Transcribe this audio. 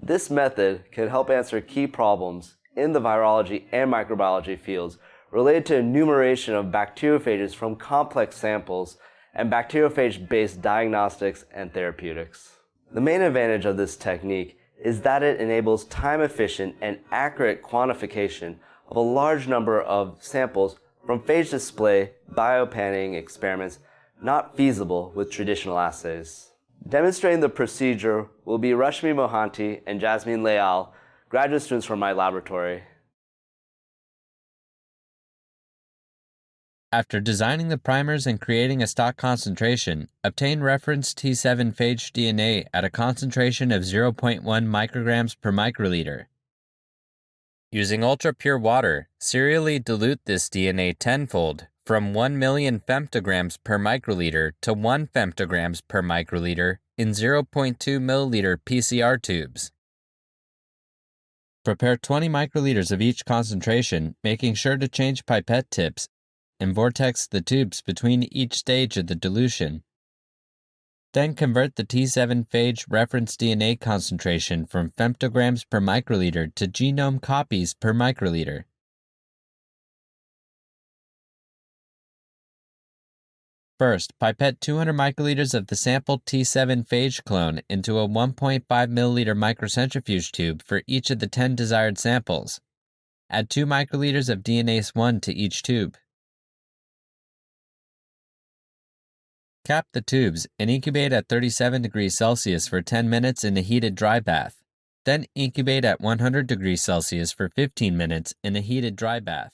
This method can help answer key problems in the virology and microbiology fields related to enumeration of bacteriophages from complex samples and bacteriophage-based diagnostics and therapeutics. The main advantage of this technique is that it enables time-efficient and accurate quantification of a large number of samples from phage display biopanning experiments not feasible with traditional assays. Demonstrating the procedure will be Rashmi Mohanty and Jasmim Leal, graduate students from my laboratory. After designing the primers and creating a stock concentration, obtain reference T7 phage DNA at a concentration of 0.1 micrograms per microliter. Using ultra-pure water, serially dilute this DNA tenfold from 1 million femtograms per microliter to 1 femtograms per microliter in 0.2 milliliter PCR tubes. Prepare 20 microliters of each concentration, making sure to change pipette tips and vortex the tubes between each stage of the dilution. Then convert the T7 phage reference DNA concentration from femtograms per microliter to genome copies per microliter. First, pipette 200 microliters of the sampled T7 phage clone into a 1.5 milliliter microcentrifuge tube for each of the 10 desired samples. Add 2 microliters of DNase-1 to each tube. Cap the tubes and incubate at 37 degrees Celsius for 10 minutes in a heated dry bath. Then incubate at 100 degrees Celsius for 15 minutes in a heated dry bath.